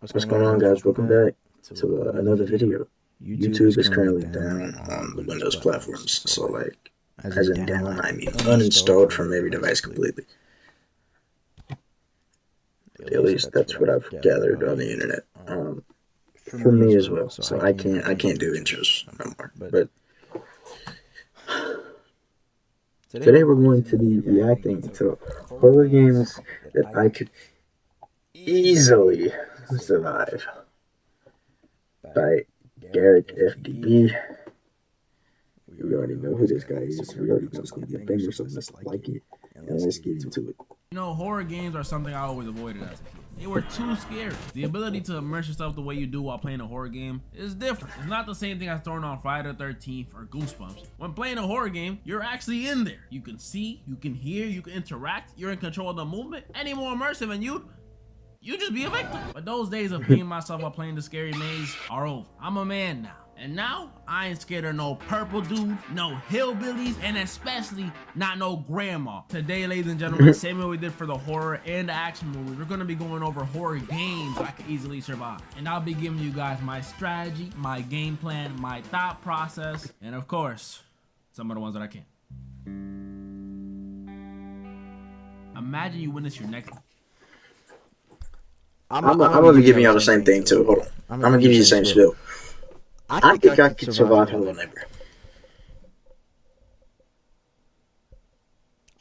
What's going on, guys? Welcome back to another video. YouTube is currently down on the Windows platforms, so as in down, I mean uninstalled from every device completely. At least that's what I've gathered on the internet. For me as well, so I can't do intros no more. But today we're going to be reacting to horror games that I could easily survive by Garrett FDB. We already know who this guy is. We already know it's going to be a banger, so let's like it and let's get into it. You know, horror games are something I always avoided as a kid. They were too scary. The ability to immerse yourself the way you do while playing a horror game is different. It's not the same thing as throwing on Friday the 13th or Goosebumps. When playing a horror game, you're actually in there. You can see, you can hear, you can interact, you're in control of the movement. Any more immersive and you just be a victim. But those days of being myself while playing the scary maze are over. I'm a man now. And now, I ain't scared of no purple dude, no hillbillies, and especially not no grandma. Today, ladies and gentlemen, same way we did for the horror and the action movies, we're gonna be going over horror games I could easily survive. And I'll be giving you guys my strategy, my game plan, my thought process, and of course, some of the ones that I can't. Imagine you witness your next... I'm gonna be giving y'all the same thing too. Hold on. I'm gonna give you the same spiel. I think I could survive Hello Neighbor.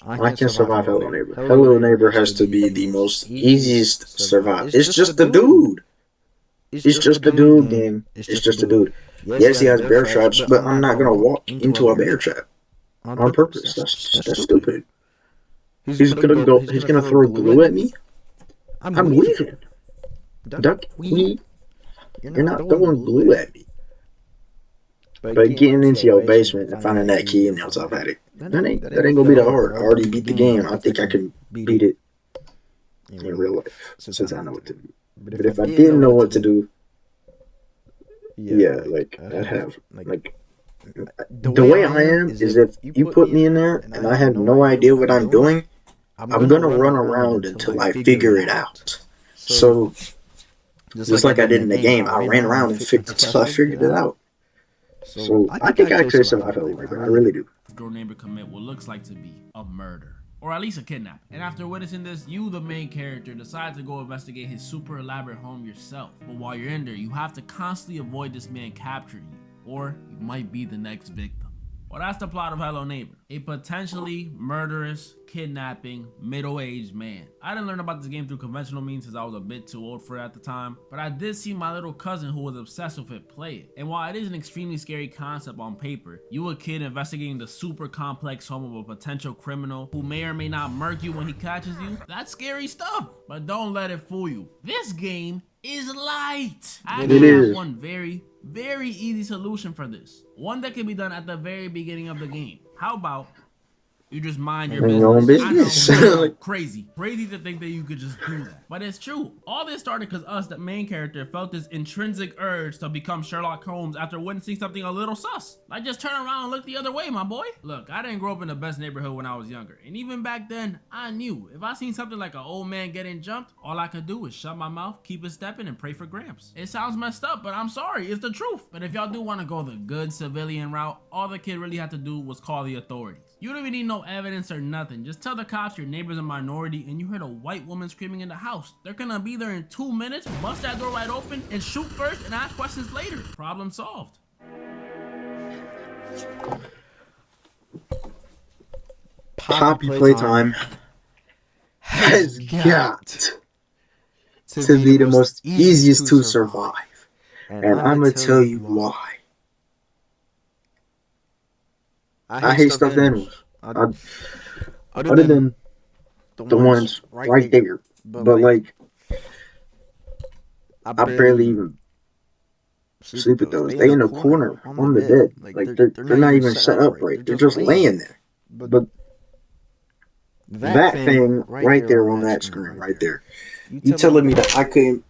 I can survive Hello Neighbor. Hello Neighbor has to be the most easiest to survive. It's just the dude. It's just the dude game. It's just a dude. Yes, he has bear traps, but I'm not gonna walk into a bear trap on purpose. That's stupid. He's gonna throw glue at me. I'm weaving. Duck, weave. You're not throwing glue at me. But getting into your basement and finding that key in your top attic, that ain't gonna be that hard. I already beat the game. I think I can beat it in real life since I know what to do. But if I didn't know what to do, yeah, I'd have the way I am is if you put me in there and I have no idea what I'm doing, I'm gonna run around until I figure it out. So just like I did in the game, I ran around until I figured it out. So I think I could survive Hello Neighbor. I really do. Door neighbor commit what looks like to be a murder, or at least a kidnapping. And after witnessing this, you, the main character, decide to go investigate his super elaborate home yourself. But while you're in there, you have to constantly avoid this man capturing you, or you might be the next victim. Well, that's the plot of Hello Neighbor. A potentially murderous, kidnapping, middle-aged man. I didn't learn about this game through conventional means since I was a bit too old for it at the time, but I did see my little cousin who was obsessed with it play it. And while it is an extremely scary concept on paper, you a kid investigating the super complex home of a potential criminal who may or may not murk you when he catches you, that's scary stuff. But don't let it fool you. This game is light. I actually have one very easy solution for this. One that can be done at the very beginning of the game. How about you just mind your business? I know, crazy to think that you could just do that. But it's true. All this started because us, the main character, felt this intrinsic urge to become Sherlock Holmes after witnessing something a little sus. Like, just turn around and look the other way, my boy. Look, I didn't grow up in the best neighborhood when I was younger. And even back then, I knew if I seen something like an old man getting jumped, all I could do was shut my mouth, keep it stepping, and pray for Gramps. It sounds messed up, but I'm sorry, it's the truth. But if y'all do want to go the good civilian route, all the kid really had to do was call the authorities. You don't even need no evidence or nothing. Just tell the cops your neighbor's a minority and you heard a white woman screaming in the house. They're gonna be there in 2 minutes, bust that door right open, and shoot first and ask questions later. Problem solved. Poppy Playtime has got to be the most easiest to survive. And I'm gonna tell you why. I hate stuffed animals. Other than the ones right there. But I barely even sleep with those. They in the corner on the bed. They're not even set up right. They're just laying there. But that thing right there on that screen right there. You telling me that I couldn't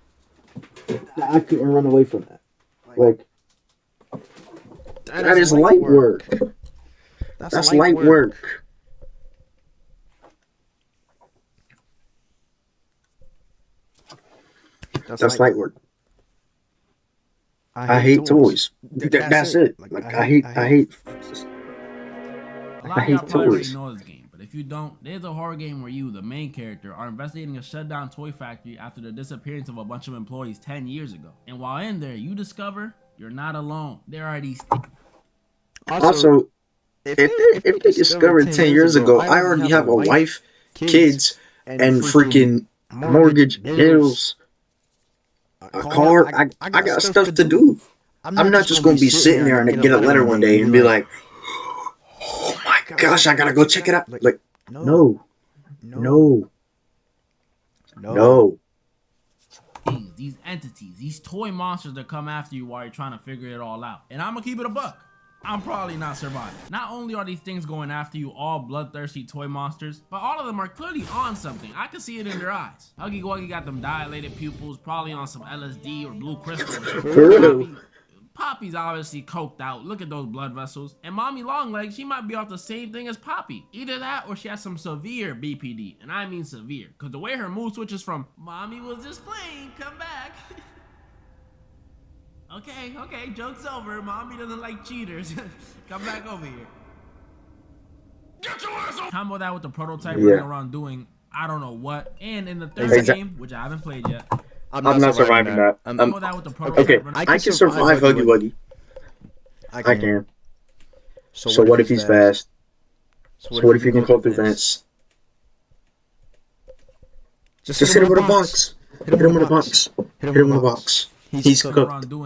run away from that? That is light work. That's light work. That's light work. I hate toys. That's it. Like A lot I of y'all hate probably already toys. know this game, but if you don't, there's a horror game where you, the main character, are investigating a shut down toy factory after the disappearance of a bunch of employees 10 years ago. And while in there, you discover you're not alone. There are these. Also, if they discovered 10 years ago, I already have a wife, kids, and freaking mortgage, bills, a car. I got stuff to do. I'm not just gonna be sitting there and get a letter one day and be like, "Oh my gosh, I gotta go check it out." Like, no, no, no. Things, these entities, these toy monsters that come after you while you're trying to figure it all out. And I'm gonna keep it a buck. I'm probably not surviving. Not only are these things going after you, all bloodthirsty toy monsters, but all of them are clearly on something. I can see it in their eyes. Huggy Wuggy got them dilated pupils, probably on some LSD or blue crystal or something. For real. Poppy's obviously coked out. Look at those blood vessels. And Mommy Longlegs, she might be off the same thing as Poppy. Either that or she has some severe BPD. And I mean severe. Because the way her mood switches from, Mommy was just playing, come back. Okay, joke's over. Mommy doesn't like cheaters. Come back over here. Get your ass over. Combo that with the prototype running around doing I don't know what. And in the third game, which I haven't played yet, I'm not surviving that. that with the prototype Okay, running. I can survive Huggy Wuggy. I can. So what if he's fast? So what if he can climb through vents? Just hit him with a box. Hit him with a box. Hit him with a box. He's cooked.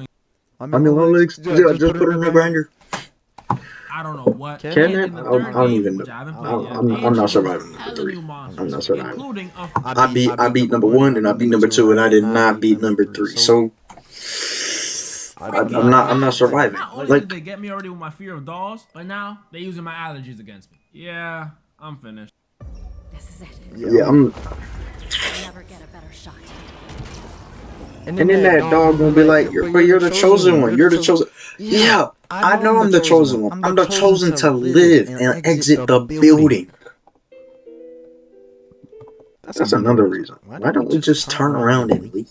I mean, Longlegs, just put him in the grinder. I don't know what. Can it? I don't even know. I'm not surviving number 3. I'm not surviving. I beat number 1 and I beat number 2 and I did not beat number 3. So I'm not surviving. Not only Like, did they get me already with my fear of dolls, but now they're using my allergies against me. Yeah, I'm finished. This is it. yeah, I'm. I'll never get a better shot. And then that dog gonna be like, you're the chosen one. You're the chosen. Yeah, I know I'm the chosen one. I'm the chosen to live and exit the building. That's another reason. Why don't we just turn around and leave?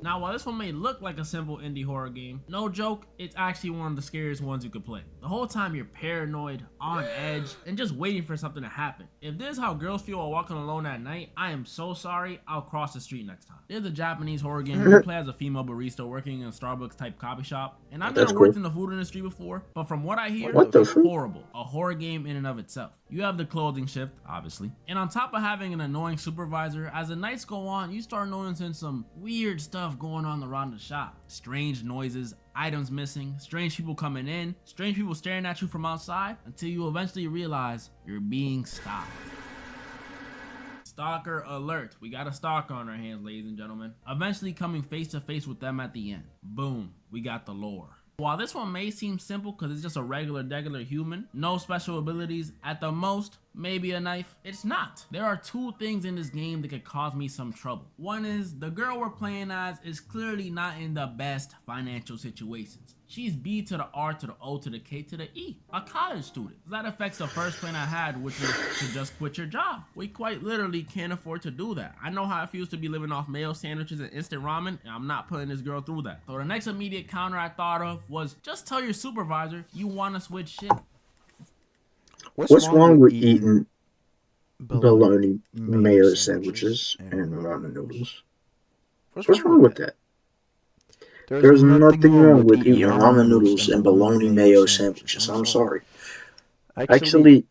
Now, while this one may look like a simple indie horror game, no joke, it's actually one of the scariest ones you could play. The whole time you're paranoid, on edge, and just waiting for something to happen. If this is how girls feel while walking alone at night, I am so sorry, I'll cross the street next time. There's a Japanese horror game where you play as a female barista working in a Starbucks type coffee shop. And I've never worked in the food industry before, but from what I hear, it's horrible. A horror game in and of itself. You have the clothing shift, obviously. And on top of having an annoying supervisor, as the nights go on, you start noticing some weird stuff going on around the shop. Strange noises, items missing, strange people coming in, strange people staring at you from outside, until you eventually realize you're being stalked. Stalker alert. We got a stalker on our hands, ladies and gentlemen. Eventually coming face to face with them at the end. Boom, we got the lore. While this one may seem simple because it's just a regular human, no special abilities, at the most, maybe a knife, it's not. There are 2 things in this game that could cause me some trouble. One is, the girl we're playing as is clearly not in the best financial situations. She's B to the R to the O to the K to the E, a college student. That affects the first plan I had, which was to just quit your job. We quite literally can't afford to do that. I know how it feels to be living off mayo sandwiches and instant ramen, and I'm not putting this girl through that. So the next immediate counter I thought of was, just tell your supervisor you want to switch shit. What's wrong with eating bologna mayo sandwiches and ramen noodles? What's wrong with that? There's nothing wrong with eating ramen noodles and bologna mayo sandwiches. I'm sorry. Actually,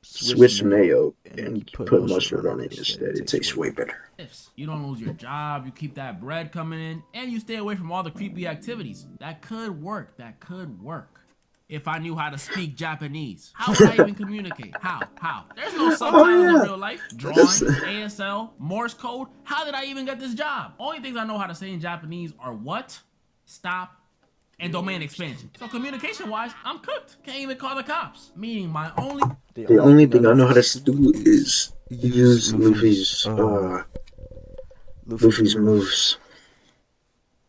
switch mayo and put mustard on it instead. It tastes way better. You don't lose your job, you keep that bread coming in, and you stay away from all the creepy activities. That could work. That could work. If I knew how to speak Japanese, how would I even communicate? How? There's no subtitles in real life. Drawings, ASL, Morse code. How did I even get this job? Only things I know how to say in Japanese are what, stop, and domain expansion. So communication-wise, I'm cooked. Can't even call the cops. Meaning the only thing I know how to do is use Luffy's moves.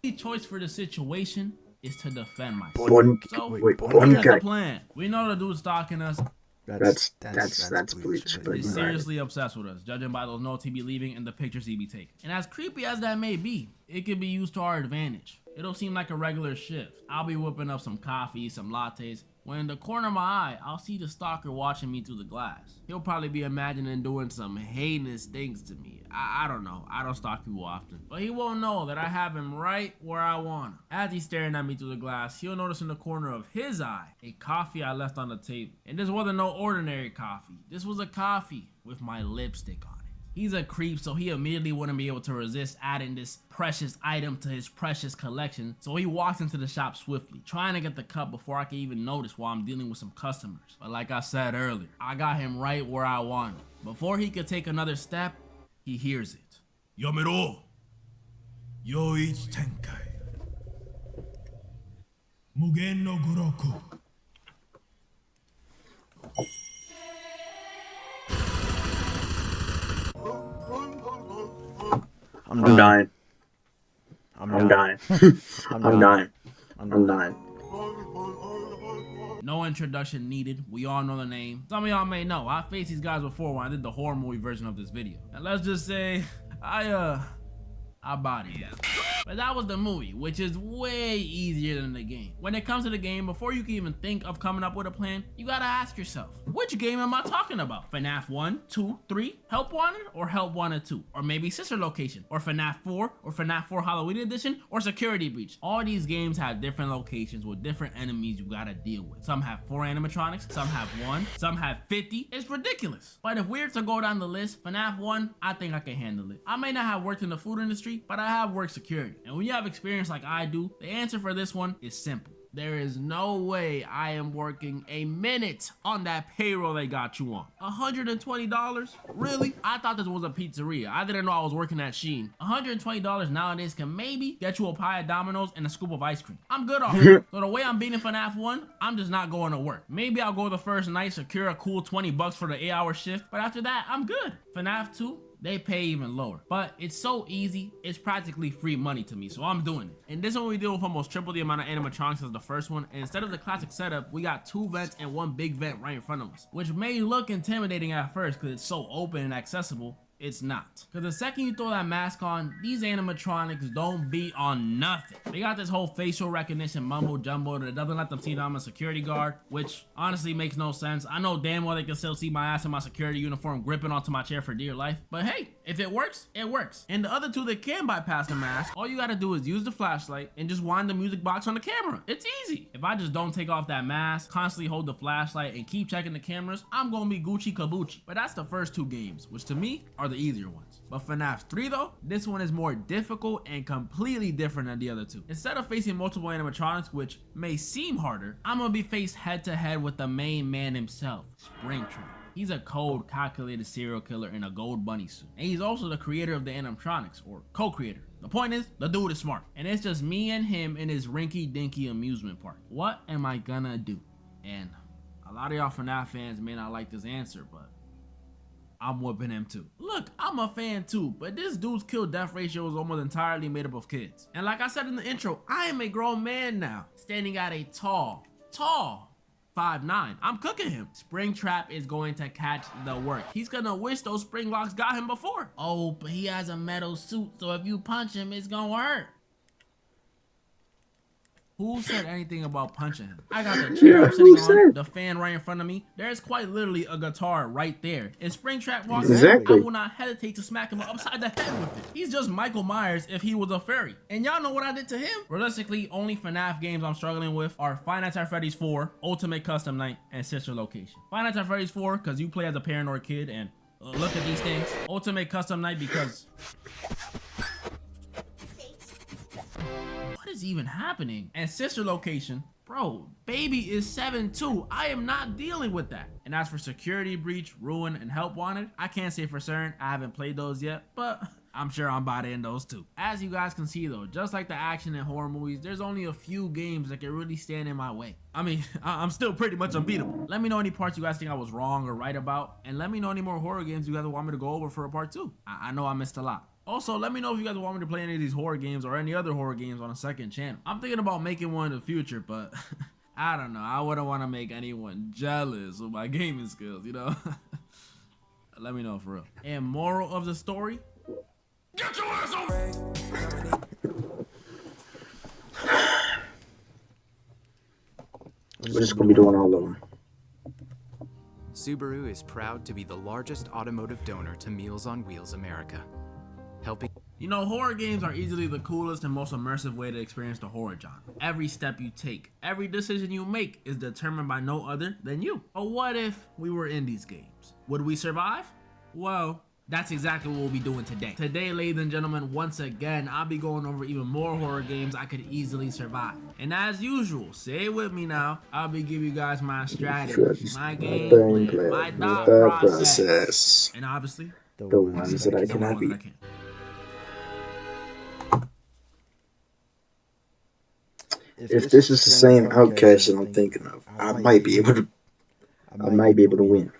The choice for the situation is to defend myself. Here's the plan. We know the dude's stalking us. That's Bleach. But He's seriously obsessed with us, judging by those notes he be leaving and the pictures he be taking. And as creepy as that may be, it could be used to our advantage. It'll seem like a regular shift. I'll be whipping up some coffee, some lattes, when in the corner of my eye, I'll see the stalker watching me through the glass. He'll probably be imagining doing some heinous things to me. I don't know. I don't stalk people often. But he won't know that I have him right where I want him. As he's staring at me through the glass, he'll notice in the corner of his eye a coffee I left on the table. And this wasn't no ordinary coffee. This was a coffee with my lipstick on it. He's a creep, so he immediately wouldn't be able to resist adding this precious item to his precious collection. So he walks into the shop swiftly, trying to get the cup before I can even notice while I'm dealing with some customers. But like I said earlier, I got him right where I want him. Before he could take another step, he hears it. Yamero! Yoichi Tenkai. Mugen no Guroku. I'm dying. I'm dying. I'm dying. I'm dying. No introduction needed. We all know the name. Some of y'all may know. I faced these guys before when I did the horror movie version of this video. And let's just say, I bodied them. But that was the movie, which is way easier than the game. When it comes to the game, before you can even think of coming up with a plan, you gotta ask yourself, which game am I talking about? FNAF 1, 2, 3, Help Wanted, or Help Wanted 2? Or maybe Sister Location, or FNAF 4, or FNAF 4 Halloween Edition, or Security Breach. All these games have different locations with different enemies you gotta deal with. Some have 4 animatronics, some have 1, some have 50. It's ridiculous. But if we're to go down the list, FNAF 1, I think I can handle it. I may not have worked in the food industry, but I have worked security. And when you have experience like I do, the answer for this one is simple. There is no way I am working a minute on that payroll they got you on. $120? Really? I thought this was a pizzeria. I didn't know I was working at Shein. $120 nowadays can maybe get you a pie of Domino's and a scoop of ice cream. I'm good off it. So the way I'm beating FNAF 1, I'm just not going to work. Maybe I'll go the first night, secure a cool 20 bucks for the 8-hour shift, but after that, I'm good. FNAF 2, they pay even lower, but it's so easy, it's practically free money to me, so I'm doing it. And this one we deal with almost triple the amount of animatronics as the first one, and instead of the classic setup, we got 2 vents and 1 big vent right in front of us, which may look intimidating at first because it's so open and accessible. It's not. Because the second you throw that mask on, these animatronics don't beat on nothing. They got this whole facial recognition mumbo jumbo that doesn't let them see that I'm a security guard, which honestly makes no sense. I know damn well they can still see my ass in my security uniform gripping onto my chair for dear life. But hey, if it works, it works. And the other 2 that can bypass the mask, all you gotta do is use the flashlight and just wind the music box on the camera. It's easy. If I just don't take off that mask, constantly hold the flashlight, and keep checking the cameras, I'm gonna be Gucci Kabuchi. But that's the first 2 games, which to me are the easier ones. But FNAF 3 though, this one is more difficult and completely different than the other 2. Instead of facing multiple animatronics, which may seem harder, I'm gonna be faced head to head with the main man himself, Springtrap. He's a cold, calculated serial killer in a gold bunny suit. And he's also the creator of the animatronics, or co-creator. The point is, the dude is smart. And it's just me and him in his rinky-dinky amusement park. What am I gonna do? And a lot of y'all FNAF fans may not like this answer, but I'm whooping him too. Look, I'm a fan too, but this dude's kill-death ratio is almost entirely made up of kids. And like I said in the intro, I am a grown man now, standing at a tall 5'9". I'm cooking him. Springtrap is going to catch the work. He's gonna wish those spring locks got him before. Oh, but he has a metal suit, so if you punch him, it's gonna hurt. Who said anything about punching him? I got the chair I'm sitting on, the fan right in front of me. There's quite literally a guitar right there. And Springtrap walks in, I will not hesitate to smack him upside the head with it. He's just Michael Myers if he was a fairy. And y'all know what I did to him? Realistically, only FNAF games I'm struggling with are Five Nights at Freddy's 4, Ultimate Custom Night, and Sister Location. Five Nights at Freddy's 4, because you play as a paranoid kid and look at these things. Ultimate Custom Night because... what is even happening? And Sister Location, bro, baby is 7'2". I am not dealing with that. And as for Security Breach, Ruin, and Help Wanted, I can't say for certain. I haven't played those yet, but I'm sure I'm about to end those too. As you guys can see though, just like the action in horror movies, there's only a few games that can really stand in my way. I mean, I'm still pretty much unbeatable. Let me know any parts you guys think I was wrong or right about, and let me know any more horror games you guys want me to go over for a part 2. I know I missed a lot. Also, let me know if you guys want me to play any of these horror games or any other horror games on a second channel. I'm thinking about making one in the future, but I don't know. I wouldn't want to make anyone jealous of my gaming skills, you know? Let me know for real. And moral of the story? Get your ass over! We're just gonna be doing all of them. Subaru is proud to be the largest automotive donor to Meals on Wheels America, helping. You know, horror games are easily the coolest and most immersive way to experience the horror genre. Every step you take, every decision you make is determined by no other than you. But what if we were in these games? Would we survive? Well, that's exactly what we'll be doing today. Today, ladies and gentlemen, once again, I'll be going over even more horror games I could easily survive. And as usual, say it with me now, I'll be giving you guys my strategy, my game plan, my thought process, and obviously, the ones that I cannot beat. If this is the same outcast that I'm thinking of, I might be able to win.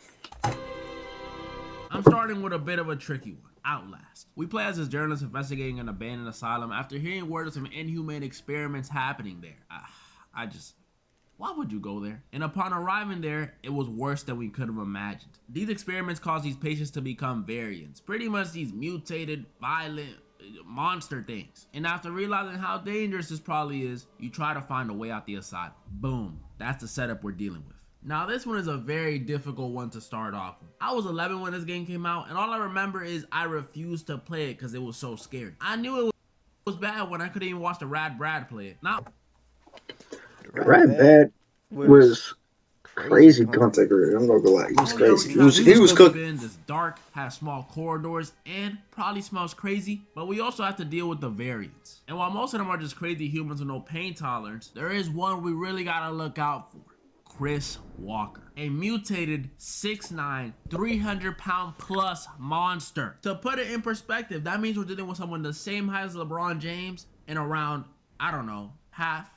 I'm starting with a bit of a tricky one, Outlast. We play as this journalist investigating an abandoned asylum after hearing word of some inhumane experiments happening there. Why would you go there? And upon arriving there, it was worse than we could have imagined. These experiments caused these patients to become variants, pretty much these mutated, violent monster things. And after realizing how dangerous this probably is, you try to find a way out the asylum. Boom, that's the setup we're dealing with. Now this one is a very difficult one to start off with. I was 11 when this game came out, and all I remember is I refused to play it because it was so scary. I knew it was bad when I couldn't even watch the Rad Brad play it. Now, Rad Brad was crazy content creator. I'm not gonna lie, he was crazy. He was cooking. This dark, has small corridors, and probably smells crazy. But we also have to deal with the variants. And while most of them are just crazy humans with no pain tolerance, there is one we really gotta look out for. Chris Walker, a mutated 6'9", 300-pound plus monster. To put it in perspective, that means we're dealing with someone the same height as LeBron James and around, I don't know, half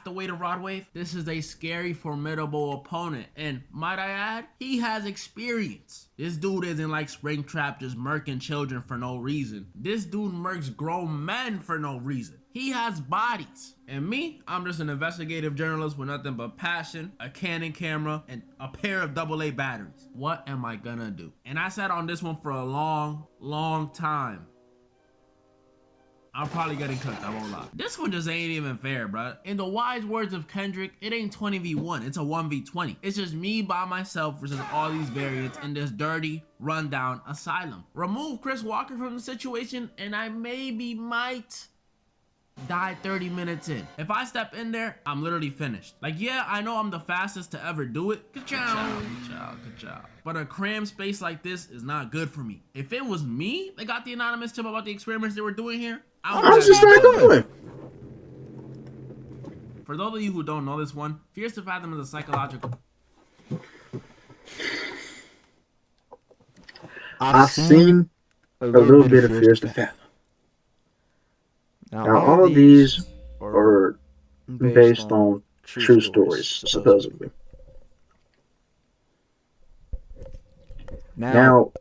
the weight of Rod Wave. This is a scary, formidable opponent, and might I add, he has experience. This dude isn't like Springtrap just murking children for no reason. This dude murks grown men for no reason. He has bodies. And me, I'm just an investigative journalist with nothing but passion, a Canon camera, and a pair of AA batteries. What am I gonna do? And I sat on this one for a long time. I'm probably getting cooked, I won't lie. This one just ain't even fair, bruh. In the wise words of Kendrick, it ain't 20v1, it's a 1v20. It's just me by myself versus all these variants in this dirty, rundown asylum. Remove Chris Walker from the situation, and I might die 30 minutes in. If I step in there, I'm literally finished. Like, yeah, I know I'm the fastest to ever do it. Good job. But a crammed space like this is not good for me. If it was me that got the anonymous tip about the experiments they were doing here, I was just not going. For those of you who don't know this one, Fears to Fathom is a psychological... I've seen a little bit of Fears to Fathom. Now all of these are based on true stories, supposedly. Now,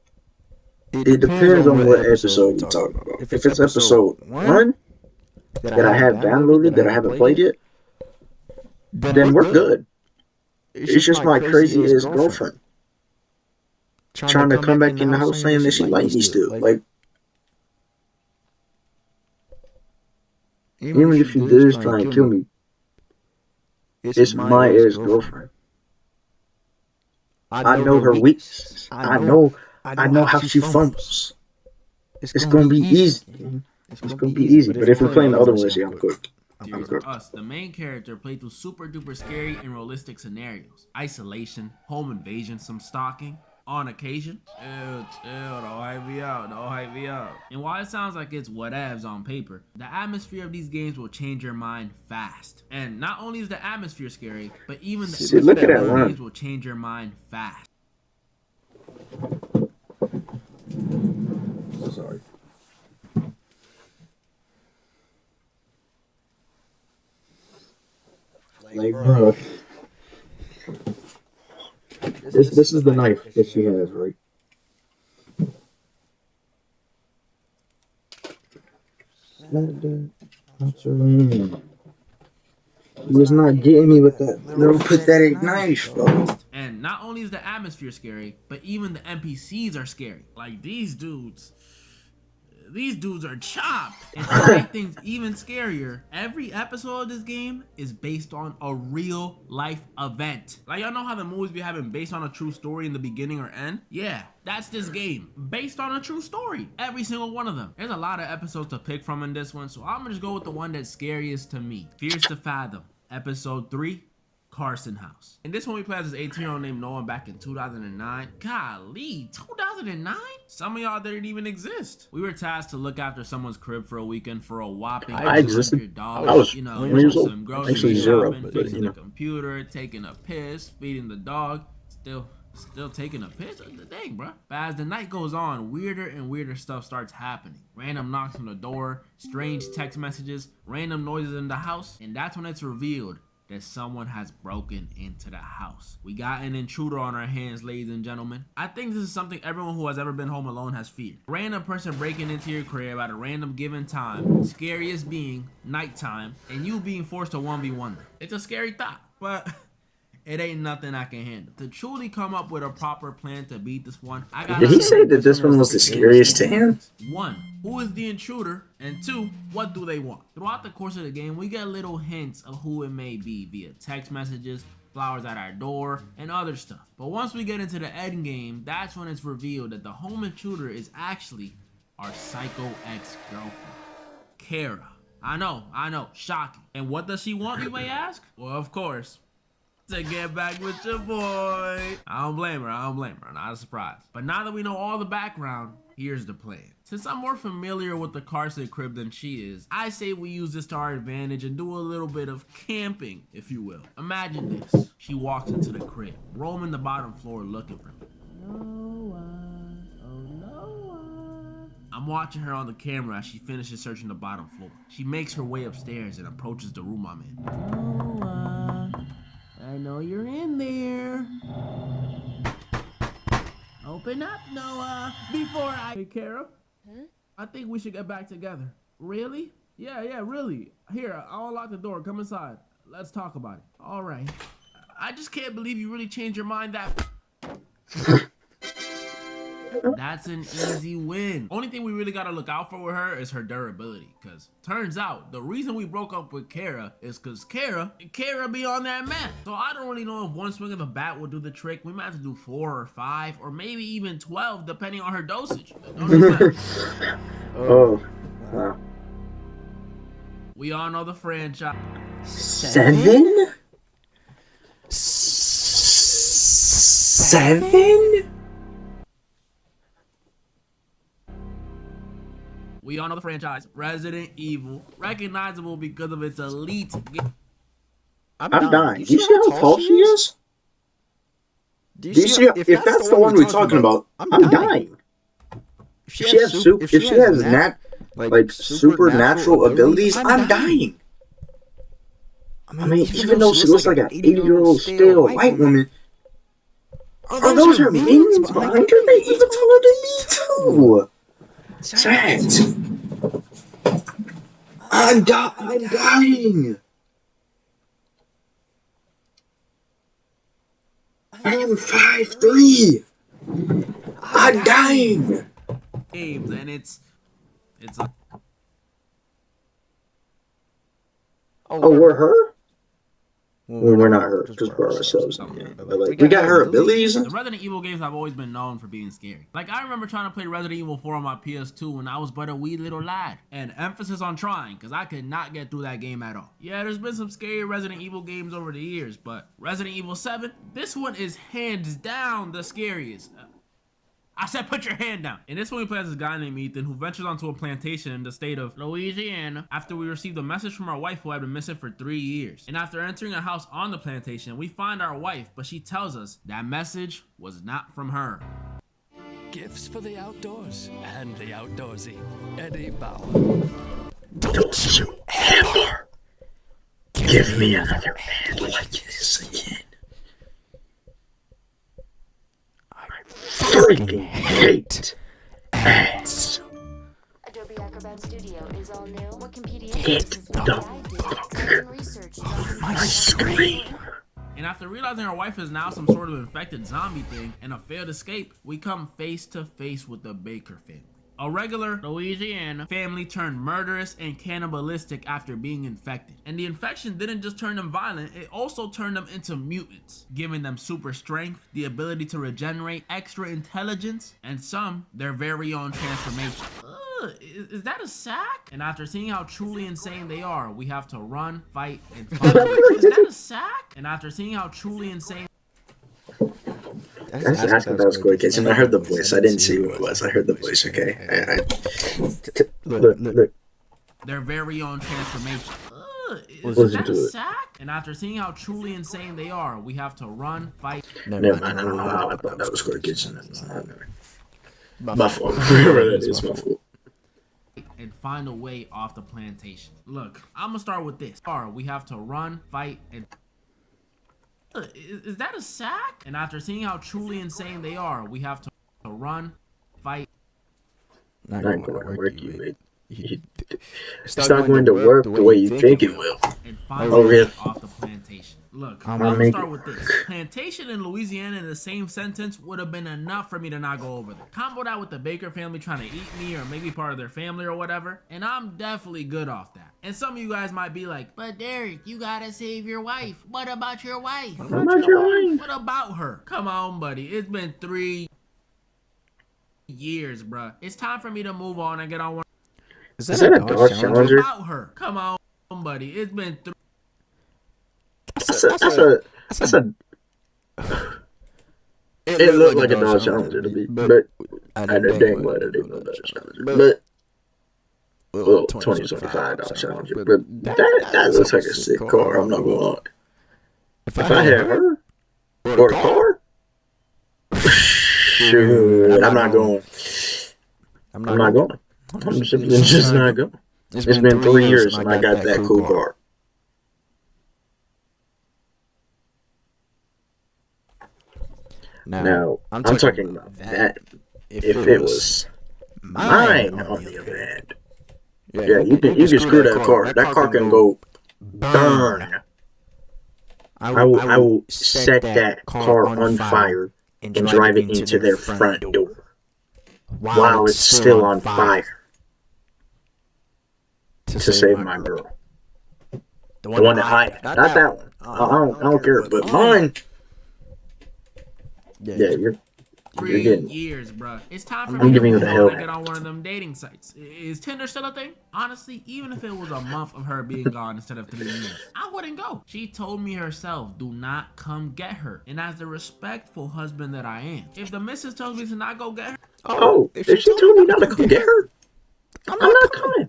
it depends on what episode you're talking about. If it's episode 1 that I have downloaded that I haven't played yet, then we're good. It's just my crazy ass girlfriend trying to come back in the house saying that she likes me still. Like, even if she does try and kill me, it's my ex girlfriend. I know her weaknesses. I know how she fumbles. It's gonna be easy. It's gonna be easy. But if we're playing the other ones, yeah, I'm cooked. For us, the main character played through super duper scary and realistic scenarios. Isolation, home invasion, some stalking. On occasion, chill, don't hype me out. And while it sounds like it's whatevs on paper, the atmosphere of these games will change your mind fast. And not only is the atmosphere scary, but even the games will change your mind fast. Sorry. Like, bro. This is the knife that she has, right? He was not getting me with that little pathetic knife, bro. And not only is the atmosphere scary, but even the NPCs are scary. Like these dudes are chopped. And to make things even scarier, every episode of this game is based on a real life event. Like y'all know how the movies be having based on a true story in the beginning or end? Yeah, that's this game, based on a true story. Every single one of them. There's a lot of episodes to pick from in this one, so I'm gonna just go with the one that's scariest to me. Fears to Fathom, episode 3, Carson House. In this one, we play as this 18-year-old named Noah back in 2009. Golly, 2009? Some of y'all didn't even exist. We were tasked to look after someone's crib for a weekend for a whopping I existed. $100. I was you know, 20 years old. some grocery Actually, zero, shopping, but fixing you know. the computer, taking a piss, feeding the dog. Still taking a piss? Dang, bro. But as the night goes on, weirder and weirder stuff starts happening. Random knocks on the door, strange text messages, random noises in the house, and that's when it's revealed that someone has broken into the house. We got an intruder on our hands, ladies and gentlemen. I think this is something everyone who has ever been home alone has feared. Random person breaking into your crib at a random given time, scariest being nighttime, and you being forced to 1v1 them. It's a scary thought, but it ain't nothing I can handle. To truly come up with a proper plan to beat this one, I gotta Did he say that this one was the scariest to him? 1, who is the intruder? And 2, what do they want? Throughout the course of the game, we get little hints of who it may be via text messages, flowers at our door, and other stuff. But once we get into the end game, that's when it's revealed that the home intruder is actually our psycho ex-girlfriend, Kara. I know, shocking. And what does she want, you may ask? Well, of course, to get back with your boy. I don't blame her, not a surprise. But now that we know all the background, here's the plan. Since I'm more familiar with the Carson crib than she is, I say we use this to our advantage and do a little bit of camping, if you will. Imagine this. She walks into the crib, roaming the bottom floor looking for me. Noah, oh Noah. I'm watching her on the camera as she finishes searching the bottom floor. She makes her way upstairs and approaches the room I'm in. Noah, I know you're in there. Open up, Noah, before I... Hey, Kara? Huh? I think we should get back together. Really? Yeah, really. Here, I'll unlock the door. Come inside. Let's talk about it. All right. I just can't believe you really changed your mind that... That's an easy win. Only thing we really gotta look out for with her is her durability. Cause turns out the reason we broke up with Kara is cause Kara be on that meth. So I don't really know if one swing of the bat will do the trick. We might have to do 4 or 5 or maybe even 12 depending on her dosage. Oh, wow. We all know the franchise. 7? 7? We all know the franchise, Resident Evil, recognizable because of its elite. I'm dying. Do you see how tall she is? Do you see? If that's the one we're talking about, I'm dying. If she has supernatural abilities, I'm dying. I mean, even though she looks like an 80-year-old still white woman, are those her minions behind her? They're even taller than me too. Chat. I'm dying. I am 5'3". I'm dying. Games, and it's a... Oh, we're her? Well, we're not her, because we're ourselves. But like, we got her abilities. The Resident Evil games have always been known for being scary. Like, I remember trying to play Resident Evil 4 on my PS2 when I was but a wee little lad. And emphasis on trying, because I could not get through that game at all. Yeah, there's been some scary Resident Evil games over the years, but Resident Evil 7, this one is hands down the scariest. I said put your hand down. In this one we play as this guy named Ethan who ventures onto a plantation in the state of Louisiana after we received a message from our wife who had been missing for 3 years. And after entering a house on the plantation, we find our wife, but she tells us that message was not from her. Gifts for the outdoors and the outdoorsy. Eddie Bauer. Don't you ever give me another man like this again. Freaking hate ads. Adobe Acrobat Studio is all new. What can Get the fuck My scream. And after realizing our wife is now some sort of infected zombie thing and a failed escape, we come face to face with the Baker family. A regular Louisiana family turned murderous and cannibalistic after being infected. And the infection didn't just turn them violent, it also turned them into mutants, giving them super strength, the ability to regenerate, extra intelligence, and some, their very own transformation. Is that a sack? And after seeing how truly insane they are, we have to run, fight, and fight. Is that a sack? And after seeing how truly insane... That's asking about Squid Kitchen. I heard the voice. I didn't see who it was. I heard the voice, okay? Look. Their very own transformation. Is Listen that to a it. sack? And after seeing how truly insane they are, we have to run, fight... Never mind. I thought that was Squid Kitchen. My fault. Whoever that is, my fault. And find a way off the plantation. Look, I'm gonna start with this. We have to run, fight, and... Is that a sack? And after seeing how truly insane they are, we have to run, fight... Not going to work, you. It's not going to work the way you think it will. And find a way off the plantation. Look, I'm gonna start with this. Plantation and Louisiana in the same sentence would have been enough for me to not go over there. Combo that with the Baker family trying to eat me or make me part of their family or whatever, and I'm definitely good off that. And some of you guys might be like, but Derek, you gotta save your wife. What about your wife? What about your wife? What about her? Come on, buddy. It's been 3 years, bruh. It's time for me to move on and get on one. Is that a Dodge Challenger? What about her? Come on, buddy. It's been 3... That's a. It looked like a Dodge Challenger to me, but I dang well I didn't know Dodge Challenger. But well, 2025 Dodge Challenger, but that looks like a sick car. I'm not gonna lie. If I had her or the car, shoot, I'm not going. I'm just not going. It's been 3 years and I got that cool car. Now, I'm talking about that. If it was mine, on the other hand, yeah, you can screw that car. That car can go burn. I will set that car on fire and drive it into their front door while it's still on fire to save my girl. The one that I, not that one. I don't care, but mine. Yeah, you're 3 getting. years, bro. It's time for I'm me to giving you move the on hell. and get on one of them dating sites. Is Tinder still a thing? Honestly, even if it was a month of her being gone instead of 3 years, I wouldn't go. She told me herself, do not come get her. And as the respectful husband that I am, if the missus tells me to not go get her, Oh, if she told me not to come get her, I'm not coming.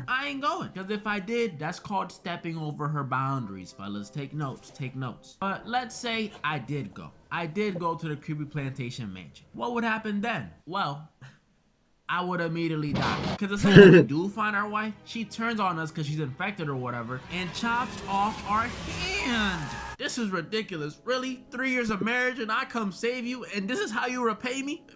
I ain't going. Because if I did, that's called stepping over her boundaries, fellas. Take notes, take notes. But let's say I did go. I did go to the creepy plantation mansion. What would happen then? Well, I would immediately die. Because the second we do find our wife, she turns on us because she's infected or whatever and chops off our hand. This is ridiculous. Really? 3 years of marriage and I come save you and this is how you repay me?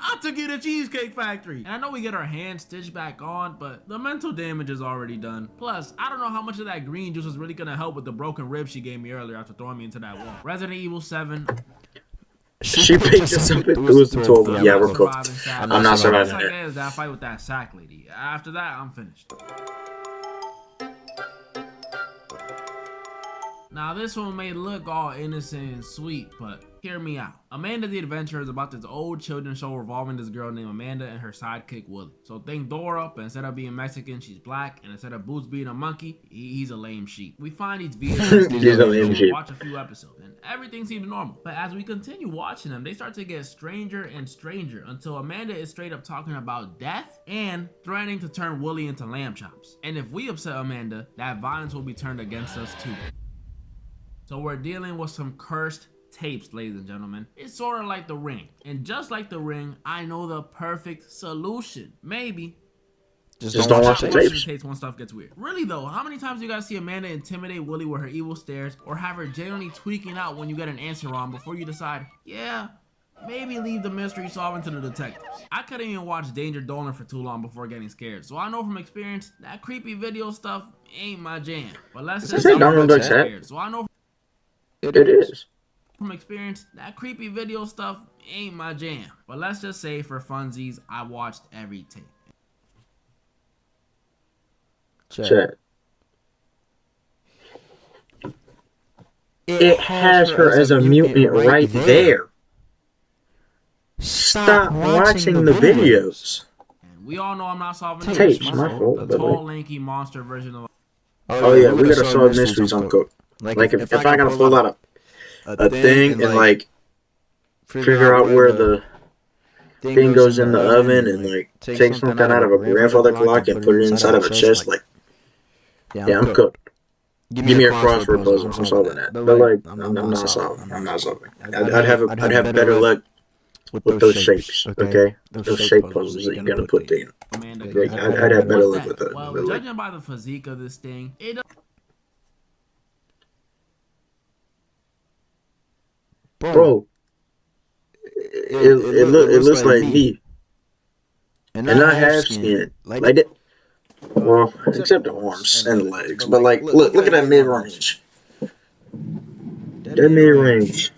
I took you to Cheesecake Factory. And I know we get our hand stitched back on, but the mental damage is already done. Plus, I don't know how much of that green juice is really gonna help with the broken ribs she gave me earlier after throwing me into that wall. Resident Evil 7. She picked us up and threw us to 12. Yeah, we're cooked. I'm not surviving That there. is that fight with that sack lady. After that, I'm finished. Now this one may look all innocent and sweet, but hear me out. Amanda the Adventurer is about this old children's show revolving this girl named Amanda and her sidekick Willie. So think Dora, but instead of being Mexican, she's black, and instead of Boots being a monkey, he's a lame sheep. We find these videos, He's a lame sheep. watch a few episodes, and everything seems normal. But as we continue watching them, they start to get stranger and stranger until Amanda is straight up talking about death and threatening to turn Willie into lamb chops. And if we upset Amanda, that violence will be turned against us too. So we're dealing with some cursed tapes, ladies and gentlemen. It's sort of like The Ring. And just like The Ring, I know the perfect solution. Maybe. Just don't watch the tapes. When stuff gets weird. Really though, how many times do you guys see Amanda intimidate Willie with her evil stares or have her genuinely tweaking out when you get an answer wrong before you decide, yeah, maybe leave the mystery solving to the detectives. I couldn't even watch Danger Dolan for too long before getting scared. So I know from experience that creepy video stuff ain't my jam. But let's Is just that say Donald Duck's hat? scared. So I know It is. from experience that creepy video stuff ain't my jam. But let's just say for funsies, I watched every tape. Chat. It has her as a mutant right there. Stop watching the videos. And we all know I'm not solving Tapes, my fault. the tall, lanky monster version of. Oh yeah, we gotta solve mysteries on Cook. Like if I gotta pull out a thing and like figure out where the thing goes in the oven and like take something out of a grandfather clock and put it inside of a chest, like yeah, I'm cooked. Give me a crossword puzzle. I'm solving that. But like, I'm not solving. I'm not solving. I'd have better luck with those shapes. Okay, those shape puzzles that you're gonna put in. Like, I'd have better luck with that. Well, but like, judging by the physique of this thing, bro, it looks like me, and not half skin. Like it. Well, except the arms and the legs. But like, look at that mid range. That mid range.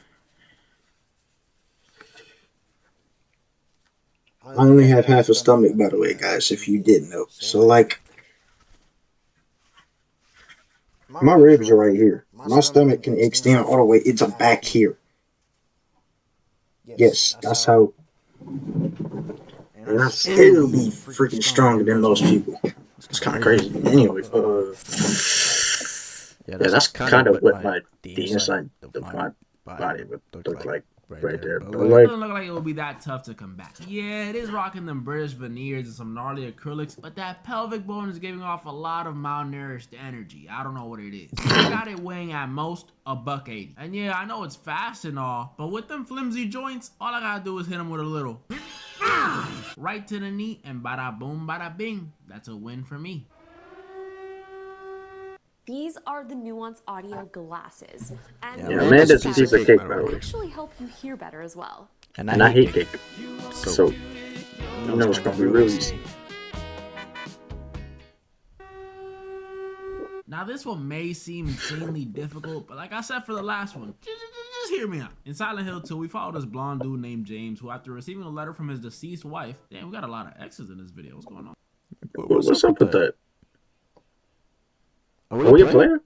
I only have half a stomach, by the way, guys, if you didn't know. So, like, my ribs are right here. My stomach can extend all the way. It's a back here. Yes, that's how. And I still be freaking stronger than most people. It's kind of crazy. Anyway, yeah, that's kind of what the inside of my body would look like right there. But it like, doesn't look like it will be that tough to combat. Yeah, it is rocking them British veneers and some gnarly acrylics, but that pelvic bone is giving off a lot of malnourished energy. I don't know what it is. I got it weighing at most $180. And yeah, I know it's fast and all, but with them flimsy joints, all I gotta do is hit them with a little right to the knee, and bada boom, bada bing. That's a win for me. These are the Nuance Audio glasses, and yeah, Amanda's a piece of cake, by the way. actually help you hear better as well. And I hate cake, so you know it's gonna be real easy. Now this one may seem insanely difficult, but like I said for the last one, just hear me out. In Silent Hill 2, we followed this blonde dude named James, who after receiving a letter from his deceased wife, damn, we got a lot of X's in this video. What's going on? What's up with that? Are we a player?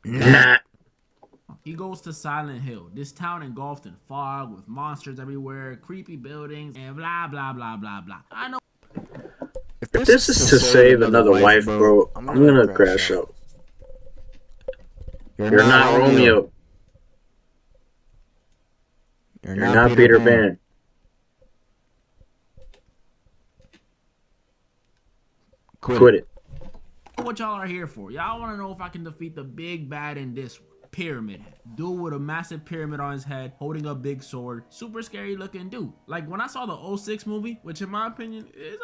Nah. He goes to Silent Hill, this town engulfed in fog with monsters everywhere, creepy buildings, and blah, blah, blah, blah, blah. I know. If this is to save another wife, bro, I'm gonna crash out. You're not Romeo. You're not Peter Pan. Quit it. What y'all are here for? Y'all want to know if I can defeat the big bad in this one. Pyramid Head. Dude with a massive pyramid on his head, holding a big sword. Super scary looking dude. Like when I saw the 06 movie, which in my opinion is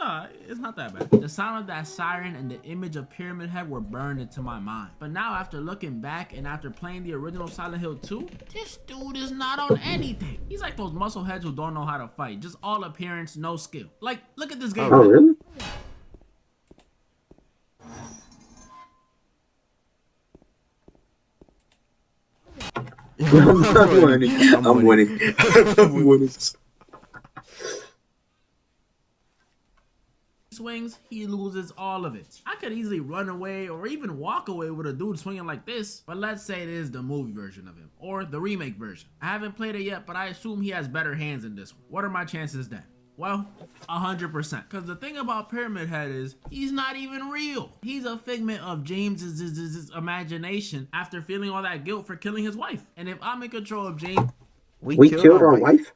it's not that bad. The sound of that siren and the image of Pyramid Head were burned into my mind. But now after looking back and after playing the original Silent Hill 2, this dude is not on anything. He's like those muscle heads who don't know how to fight. Just all appearance, no skill. Like, look at this game. Oh, really? I'm winning. I'm winning. Swings, he loses all of it. I could easily run away or even walk away with a dude swinging like this, but let's say it is the movie version of him or the remake version. I haven't played it yet, but I assume he has better hands than this one. What are my chances then? Well, 100%. Because the thing about Pyramid Head is he's not even real. He's a figment of James's imagination after feeling all that guilt for killing his wife. And if I'm in control of James, we killed our wife?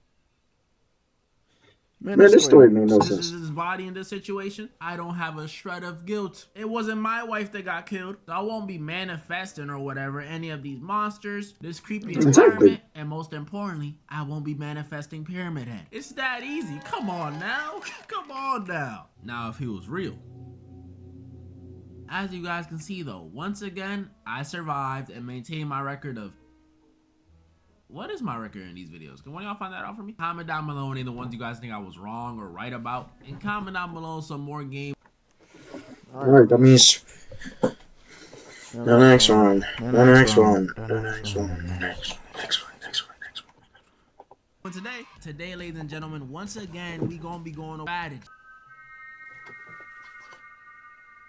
Man, this story made no sense. His body in this situation, I don't have a shred of guilt. It wasn't my wife that got killed, so I won't be manifesting or whatever any of these monsters, this creepy environment, and most importantly, I won't be manifesting Pyramid Head. It's that easy. Come on now. Come on now. Now, if he was real. As you guys can see though, once again, I survived and maintained my record of... What is my record in these videos? Can one of y'all find that out for me? Comment down below any of the ones you guys think I was wrong or right about. And comment down below some more games. Alright, that means The next one. The next one. The next one. Next one. Next one. Next one. Next one. But today, ladies and gentlemen, once again, we gonna be going over strategy.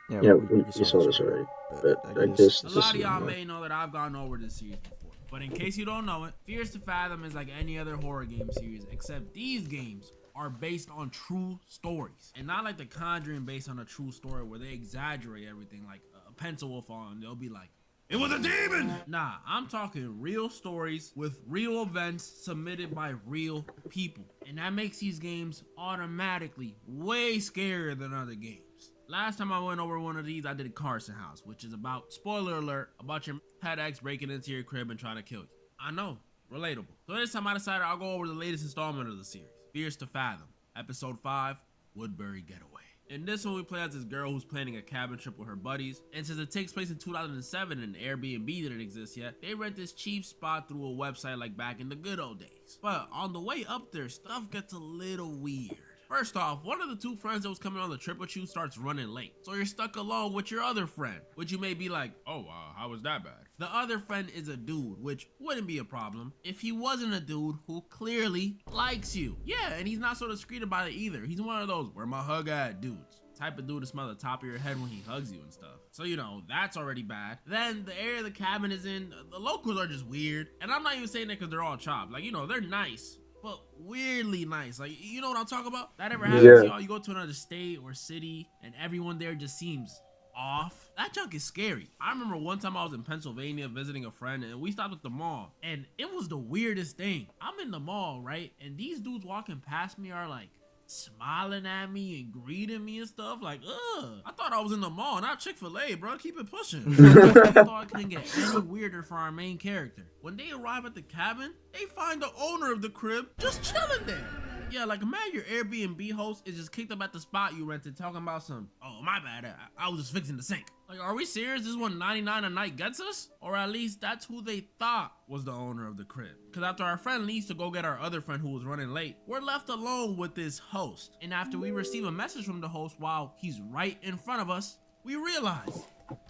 Yeah, we saw this already. But I guess A this lot is of y'all more. may know that I've gone over this series before. But in case you don't know it, Fears to Fathom is like any other horror game series, except these games are based on true stories. And not like The Conjuring based on a true story where they exaggerate everything, like a pencil will fall and they'll be like, "It was a demon!" Nah, I'm talking real stories with real events submitted by real people. And that makes these games automatically way scarier than other games. Last time I went over one of these, I did Carson House, which is about, spoiler alert, about your pet ex breaking into your crib and trying to kill you. I know, relatable. So this time I decided I'll go over the latest installment of the series, Fears to Fathom, Episode 5, Woodbury Getaway. In this one, we play as this girl who's planning a cabin trip with her buddies, and since it takes place in 2007 and Airbnb didn't exist yet, they rent this cheap spot through a website like back in the good old days. But on the way up there, stuff gets a little weird. First off, one of the two friends that was coming on the trip with you starts running late, so you're stuck alone with your other friend, which you may be like, "Oh, how was that bad?" The other friend is a dude, which wouldn't be a problem if he wasn't a dude who clearly likes you. Yeah, and he's not so discreet about it either. He's one of those, "where my hug at" dudes. Type of dude to smell the top of your head when he hugs you and stuff. So, you know, that's already bad. Then the area the cabin is in, the locals are just weird. And I'm not even saying that because they're all chopped. Like, you know, they're nice, but weirdly nice. Like, you know what I'm talking about? That ever happens to y'all? You go to another state or city and everyone there just seems off. That junk is scary. I remember one time I was in Pennsylvania visiting a friend and we stopped at the mall and it was the weirdest thing. I'm in the mall, right? And these dudes walking past me are like smiling at me and greeting me and stuff. Like, ugh. I thought I was in the mall, not Chick-fil-A, bro. Keep it pushing. I thought it couldn't get any weirder for our main character. When they arrive at the cabin, they find the owner of the crib just chilling there. Yeah, like imagine your Airbnb host is just kicked up at the spot you rented talking about some, "Oh, my bad, I was just fixing the sink." Like, are we serious? This one 99 a night gets us? Or at least that's who they thought was the owner of the crib. Because after our friend leaves to go get our other friend who was running late, we're left alone with this host. And after we receive a message from the host while he's right in front of us, we realize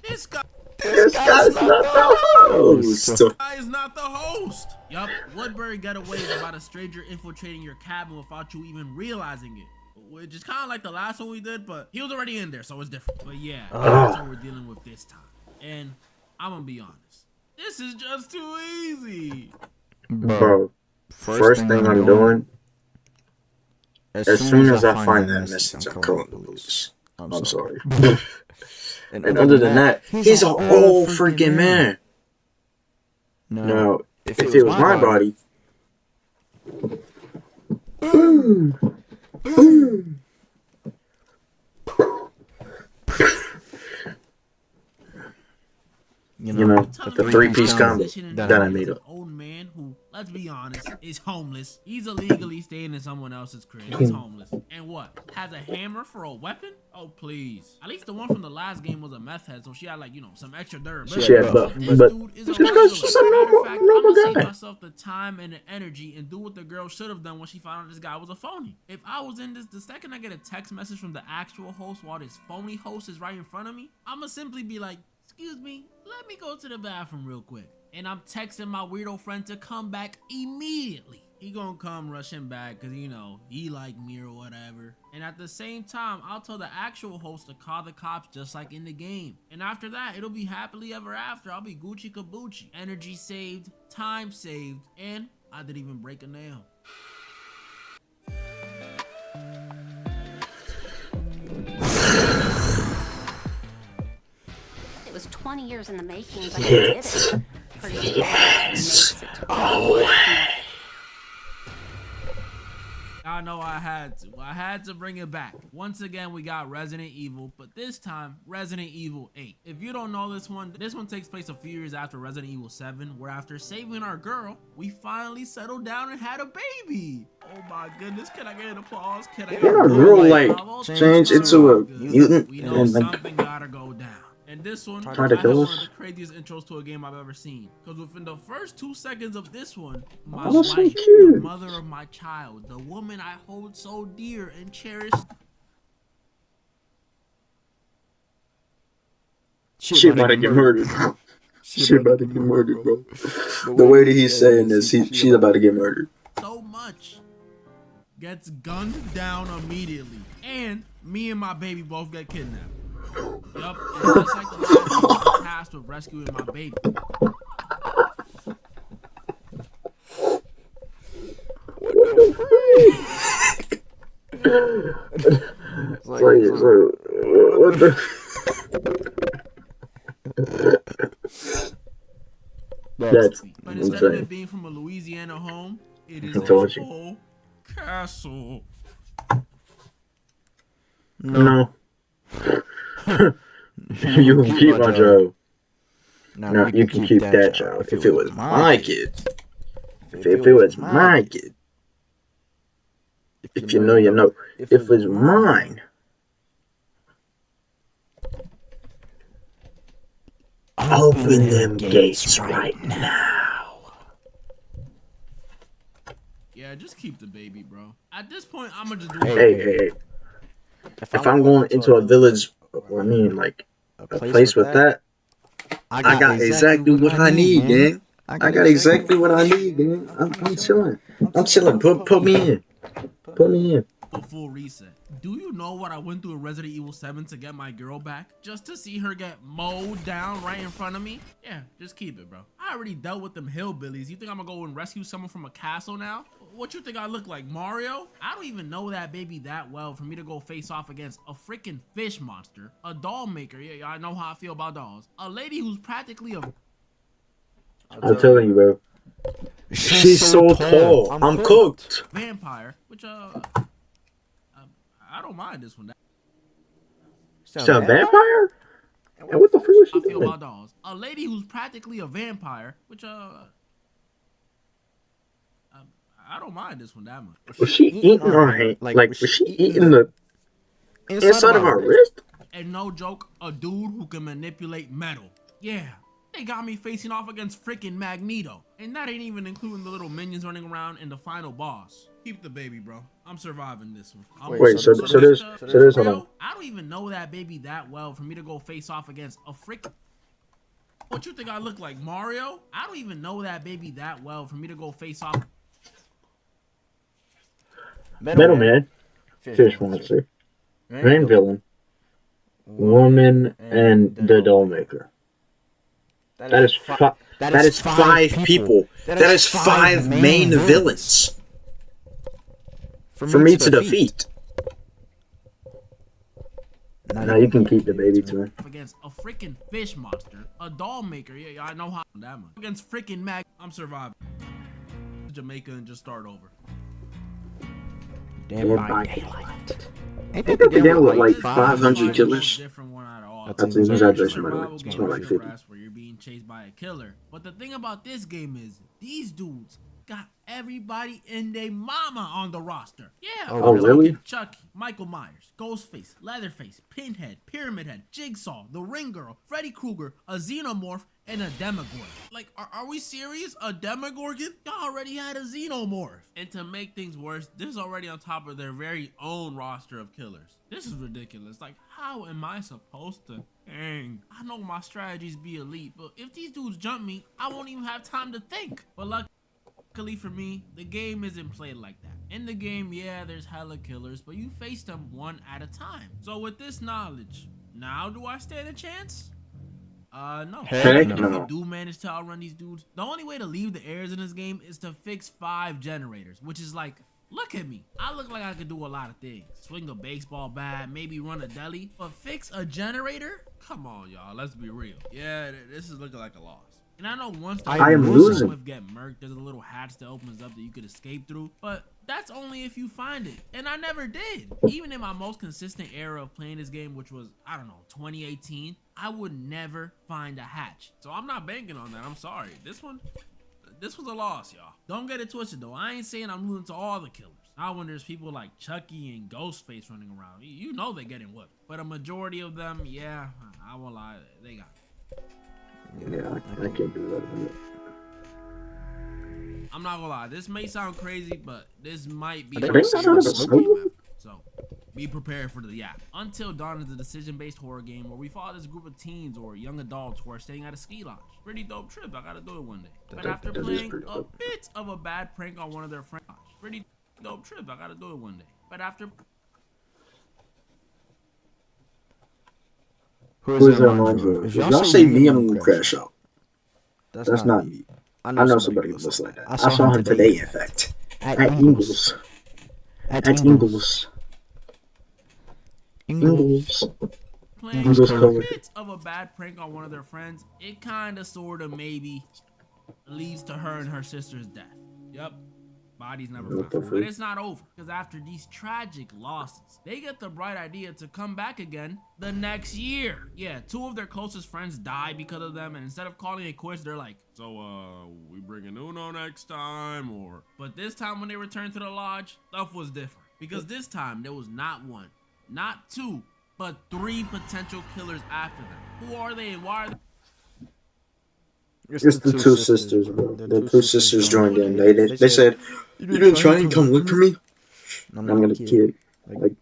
this guy's not the host. This guy is not the host. Yup, Woodbury Getaway is about a stranger infiltrating your cabin without you even realizing it. Which is kind of like the last one we did, but he was already in there, so it's different. But yeah, that's what we're dealing with this time. And I'm gonna be honest, this is just too easy. Bro, first thing I'm doing, as soon as I find that message, I'm calling the police. I'm sorry. And other than that, he's an old freaking man. Now, if it was my body, boom, boom. You know, the three-piece combo that I made up. Old man who, let's be honest, is homeless. He's illegally staying in someone else's crib. He's homeless. And what? Has a hammer for a weapon? Oh, please. At least the one from the last game was a meth head, so she had, like, you know, some extra durability. She had buff, but this guy's just a normal guy. I'm gonna save myself the time and the energy and do what the girl should have done when she found out this guy was a phony. If I was in this, the second I get a text message from the actual host while this phony host is right in front of me, I'm gonna simply be like, "Excuse me, let me go to the bathroom real quick." And I'm texting my weirdo friend to come back immediately. He gonna come rushing back because, you know, he like me or whatever. And at the same time, I'll tell the actual host to call the cops just like in the game. And after that, it'll be happily ever after. I'll be Gucci Kabuchi. Energy saved, time saved, and I didn't even break a nail. It was 20 years in the making, but I did it. Pretty makes it to I know I had to bring it back. Once again, we got Resident Evil, but this time, Resident Evil 8. If you don't know this one takes place a few years after Resident Evil 7, where after saving our girl, we finally settled down and had a baby. Oh my goodness, can I get an applause? Can I get a girl like change into a mutant we know something gotta go down. And this one, I have one of the craziest intros to a game I've ever seen. Because within the first 2 seconds of this one, my wife, the mother of my child, the woman I hold so dear and cherish, She about to get murdered. She about to get murdered, bro. The way that he's saying this, she's about to get murdered. So much. Gets gunned down immediately. And me and my baby both get kidnapped. Yup, it's just like the last time I was tasked with rescuing my baby. What the? That's But instead of it being from a Louisiana home, it is a whole castle. No. You can keep my job. No, you can keep that job. If it was my kid. If it was my kid. If you know, you know. If it was mine. Open them gates right now. Yeah, just keep the baby, bro. At this point, I'm gonna just do Hey. If I'm going into a village, or I mean, like, a place with that, I got exactly what I need, gang. I got exactly what I need, gang. I'm chilling. I'm chilling. Put me in. Put me in. a full reset. Do you know what I went through in Resident Evil 7 to get my girl back? Just to see her get mowed down right in front of me? Yeah, just keep it, bro. I already dealt with them hillbillies. You think I'm gonna go and rescue someone from a castle now? What you think I look like, Mario? I don't even know that baby that well for me to go face off against a freaking fish monster, a doll maker. Yeah, I know how I feel about dolls. A lady who's practically a... I'm telling you, bro. She's so tall. I'm cooked. Vampire, which, I don't mind this one. She's a vampire? And what the fuck is she I feel doing? about dolls. A lady who's practically a vampire, which, I don't mind this one that much. Was she eating our hand? Like, was she eating the inside of our wrist? And no joke, a dude who can manipulate metal. Yeah, they got me facing off against freaking Magneto. And that ain't even including the little minions running around and the final boss. Keep the baby, bro. I'm surviving this one. Wait, so there's hold on. I don't even know that baby that well for me to go face off against a freaking... What you think I look like, Mario? I don't even know that baby that well for me to go face off... Metal Man, Fish Monster, Main Villain, Woman, and the Doll Maker. That is 5 people. That is 5 main villains for me to defeat. Now you can keep the baby too. Against a freaking fish monster, a doll maker. Yeah, I know how that much. Against freaking Mag, I'm surviving. Jamaica and just start over. Dead by Daylight. Ain't that the game with like 500 killers? That's an exaggeration, by the way. It's more like 50. Where you're being chased by a killer. But the thing about this game is, these dudes got everybody and their mama on the roster. Yeah. Oh, really? Chucky, Michael Myers, Ghostface, Leatherface, Pinhead, Pyramid Head, Jigsaw, the Ring Girl, Freddy Krueger, a Xenomorph, and a Demogorgon. Like, are we serious? A Demogorgon? Y'all already had a Xenomorph. And to make things worse, this is already on top of their very own roster of killers. This is ridiculous. Like, how am I supposed to hang? I know my strategies be elite, but if these dudes jump me, I won't even have time to think. But luckily for me, the game isn't played like that. In the game, yeah, there's hella killers, but you face them one at a time. So with this knowledge, now do I stand a chance? No. Heck If no. you do manage to outrun these dudes, the only way to leave the airs in this game is to fix 5 generators, which is like, look at me. I look like I could do a lot of things. Swing a baseball bat, maybe run a deli, but fix a generator? Come on, y'all, let's be real. Yeah, this is looking like a loss. And I know once the I am losing. get murked, there's a little hatch that opens up that you could escape through, but that's only if you find it. And I never did. Even in my most consistent era of playing this game, which was, I don't know, 2018, I would never find a hatch. So I'm not banking on that. I'm sorry. This was a loss, y'all. Don't get it twisted, though. I ain't saying I'm losing to all the killers. Now when there's people like Chucky and Ghostface running around, you know they're getting whooped. But a majority of them, yeah, I won't lie, they got it. Yeah, I can't do that. I'm not gonna lie, this may sound crazy, but this might be I think my that's favorite not a game solo. ever. So be prepared for the yap. Until Dawn is a decision-based horror game where we follow this group of teens or young adults who are staying at a ski lodge. Pretty dope trip, I gotta do it one day. But after playing a bit of a bad prank on one of their friends, pretty dope trip, I gotta do it one day. But after Who is that mind you? If y'all say me, I'm gonna crash out. That's not me. I know somebody who looks like that. I saw him today, in fact. At Ingles. At Ingles. playing a bit of a bad prank on one of their friends, it kinda sorta maybe leads to her and her sister's death. Yep. Body's never found. But it's not over, because after these tragic losses, they get the bright idea to come back again the next year. Yeah, 2 of their closest friends die because of them, and instead of calling it quits, they're like, so, we bringing Uno next time, or... But this time when they returned to the lodge, stuff was different. Because this time, there was not 1, not 2, but 3 potential killers after them. Who are they and why are they... It's the 2 sisters, bro. The 2 sisters joined in. They said, you didn't try and come look for me? I'm gonna kill. Like,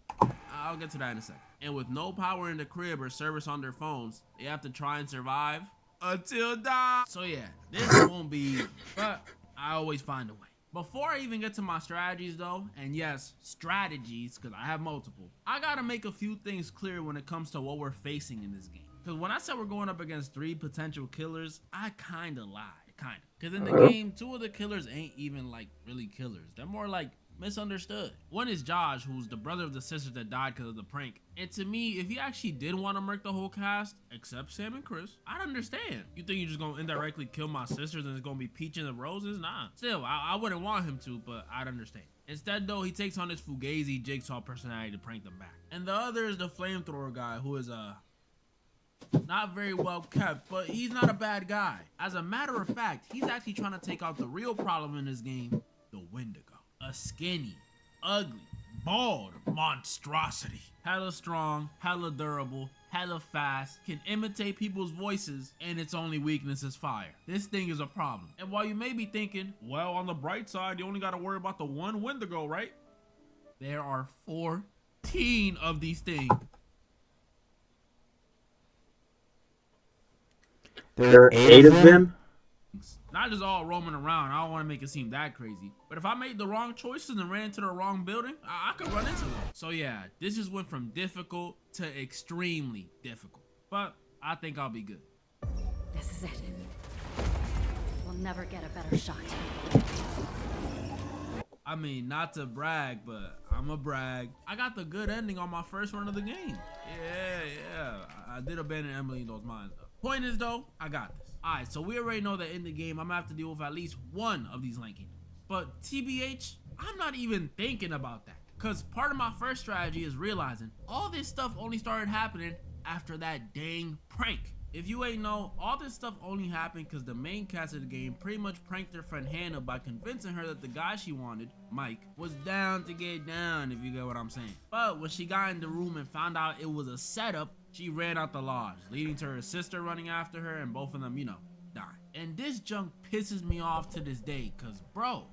I'll get to that in a second. And with no power in the crib or service on their phones, they have to try and survive until dawn. So yeah, this won't be easy, but I always find a way. Before I even get to my strategies though, and yes, strategies, because I have multiple, I gotta make a few things clear when it comes to what we're facing in this game. Because when I said we're going up against 3 potential killers, I kinda lied, kinda. Because in the game, 2 of the killers ain't even like really killers. They're more like misunderstood. One is Josh, who's the brother of the sister that died because of the prank. And to me, if he actually did want to murk the whole cast, except Sam and Chris, I'd understand. You think you're just gonna indirectly kill my sisters and it's gonna be peaches and roses? Nah. Still, I wouldn't want him to, but I'd understand. Instead though, he takes on this Fugazi Jigsaw personality to prank them back. And the other is the flamethrower guy, who is not very well kept, but he's not a bad guy. As a matter of fact, he's actually trying to take out the real problem in this game, the Wendigo. A skinny, ugly, bald monstrosity. Hella strong, hella durable, hella fast, can imitate people's voices, and its only weakness is fire. This thing is a problem. And while you may be thinking, well, on the bright side, you only gotta worry about the one Wendigo, right? There are 14 of these things. there are 8 of them? Not just all roaming around. I don't want to make it seem that crazy. But if I made the wrong choices and ran into the wrong building, I could run into them. So yeah, this just went from difficult to extremely difficult. But I think I'll be good. This is it. We'll never get a better shot. I mean, not to brag, but I'ma brag. I got the good ending on my first run of the game. Yeah. I did abandon Emily in those mines though. Point is though, I got this. Alright, so we already know that in the game, I'm gonna have to deal with at least 1 of these lanky dudes. But TBH, I'm not even thinking about that. Cause part of my first strategy is realizing all this stuff only started happening after that dang prank. If you ain't know, all this stuff only happened because the main cast of the game pretty much pranked their friend Hannah by convincing her that the guy she wanted, Mike, was down to get down, if you get what I'm saying. But when she got in the room and found out it was a setup, she ran out the lodge, leading to her sister running after her and both of them, you know, dying. And this junk pisses me off to this day, cause bro,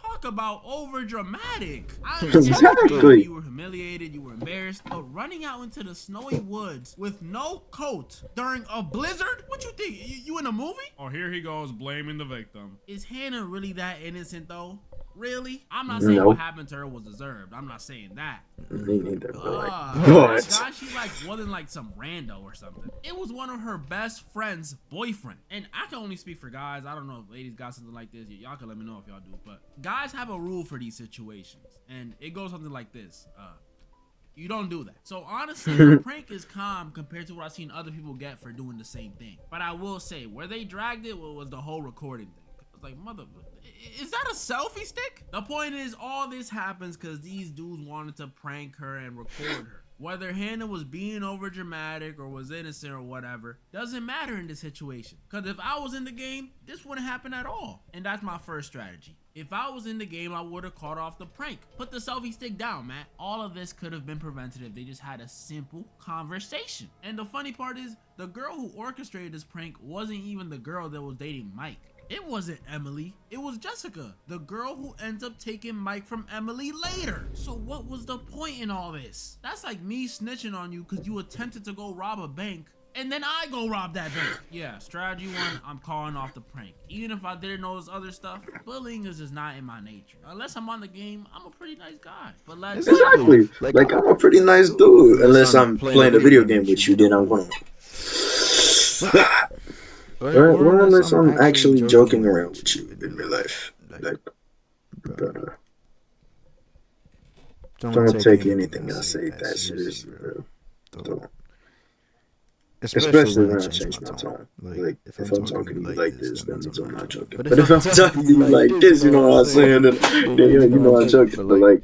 talk about over dramatic. I understand you were humiliated, you were embarrassed, but running out into the snowy woods with no coat during a blizzard? What you think? You in a movie? Oh, here he goes blaming the victim. Is Hannah really that innocent though? Really? I'm not saying what happened to her was deserved. I'm not saying that. Me neither. But she like wasn't like some rando or something. It was one of her best friend's boyfriend. And I can only speak for guys. I don't know if ladies got something like this. Y'all can let me know if y'all do. But guys have a rule for these situations. And it goes something like this. You don't do that. So honestly, the prank is calm compared to what I've seen other people get for doing the same thing. But I will say, where they dragged it was the whole recording thing. It's like, is that a selfie stick? The point is, all this happens because these dudes wanted to prank her and record her. Whether Hannah was being over dramatic or was innocent or whatever, doesn't matter in this situation. Because if I was in the game, this wouldn't happen at all. And that's my first strategy. If I was in the game, I would have caught off the prank. Put the selfie stick down, man. All of this could have been prevented if they just had a simple conversation. And the funny part is, the girl who orchestrated this prank wasn't even the girl that was dating Mike. It wasn't Emily, it was Jessica, the girl who ends up taking Mike from Emily later. So what was the point in all this? That's like me snitching on you because you attempted to go rob a bank and then I go rob that bank. Yeah, strategy one, I'm calling off the prank. Even if I didn't know this other stuff, bullying is just not in my nature. Unless I'm on the game, I'm a pretty nice guy. But let's Exactly. Like, I'm a pretty nice dude. Unless I'm playing a video game with you, then I'm gonna. Or unless I'm actually joking around with you in real life. Like, brother. Don't take anything I say that seriously, bro. Don't. Especially when I change my tone. Like, if I'm talking to you like this, then I'm not joking. But if I'm talking to you like this, you know what I'm saying? Then yeah, you know I'm joking. But like,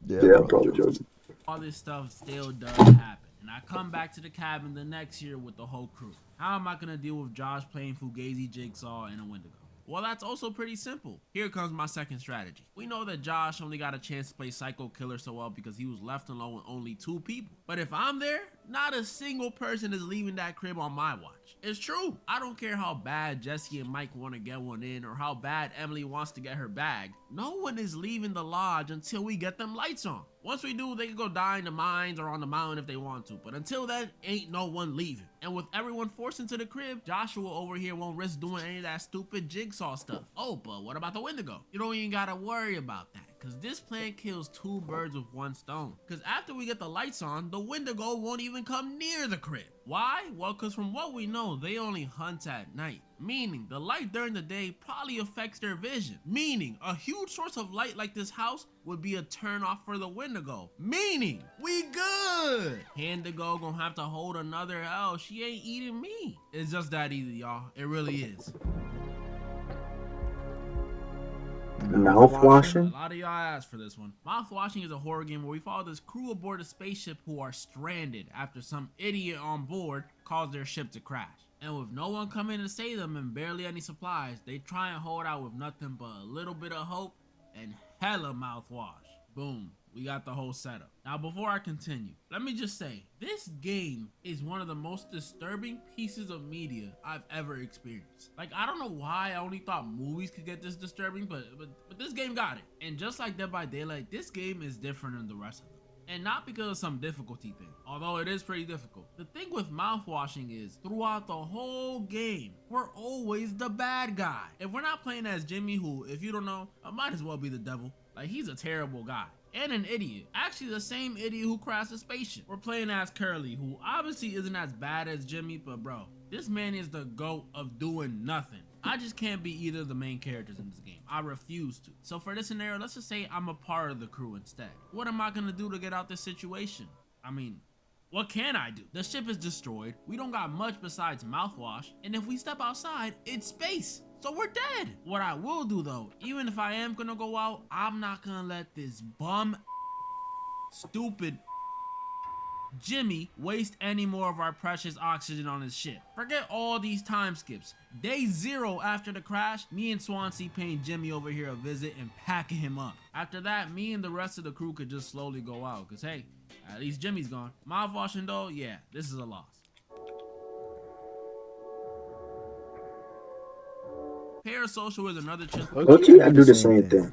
yeah, I'm probably joking. All this stuff still does happen, and I come back to the cabin the next year with the whole crew. How am I gonna deal with Josh playing Fugazi Jigsaw and a Wendigo? Well, that's also pretty simple. Here comes my second strategy. We know that Josh only got a chance to play Psycho Killer so well because he was left alone with only 2 people. But if I'm there, not a single person is leaving that crib on my watch. It's true. I don't care how bad Jesse and Mike want to get one in or how bad Emily wants to get her bag. No one is leaving the lodge until we get them lights on. Once we do, they can go die in the mines or on the mountain if they want to. But until then, ain't no one leaving. And with everyone forced into the crib, Joshua over here won't risk doing any of that stupid jigsaw stuff. Oh, but what about the Wendigo? You don't even gotta worry about that, because this plan kills 2 birds with 1 stone. Because after we get the lights on, the Wendigo won't even come near the crib. Why? Well, because from what we know, they only hunt at night. Meaning, the light during the day probably affects their vision. Meaning, a huge source of light like this house would be a turn off for the Wendigo. Meaning, we good. Wendigo gonna have to hold another L. She ain't eating me. It's just that easy, y'all. It really is. Mouthwashing? A lot of y'all asked for this one. Mouthwashing is a horror game where we follow this crew aboard a spaceship who are stranded after some idiot on board caused their ship to crash. And with no one coming to save them and barely any supplies, they try and hold out with nothing but a little bit of hope and hella mouthwash. Boom. We got the whole setup. Now, before I continue, let me just say, this game is one of the most disturbing pieces of media I've ever experienced. Like, I don't know why I only thought movies could get this disturbing, but this game got it. And just like Dead by Daylight, this game is different than the rest of them. And not because of some difficulty thing, although it is pretty difficult. The thing with mouthwashing is, throughout the whole game, we're always the bad guy. If we're not playing as Jimmy, who, if you don't know, I might as well be the devil. Like, he's a terrible guy. And an idiot. Actually, the same idiot who crashed a spaceship. We're playing as Curly, who obviously isn't as bad as Jimmy, but bro, this man is the GOAT of doing nothing. I just can't be either of the main characters in this game. I refuse to. So for this scenario, let's just say I'm a part of the crew instead. What am I gonna do to get out this situation? I mean, what can I do? The ship is destroyed. We don't got much besides mouthwash. And if we step outside, it's space. So we're dead. What I will do though, even if I am gonna go out, I'm not gonna let this bum, stupid Jimmy waste any more of our precious oxygen on his ship. Forget all these time skips. Day 0 after the crash, me and Swansea paying Jimmy over here a visit and packing him up. After that, me and the rest of the crew could just slowly go out, cause hey, at least Jimmy's gone. Mouthwashing though, yeah, this is a loss. Parasocial is another chill. Okay, I do the same thing.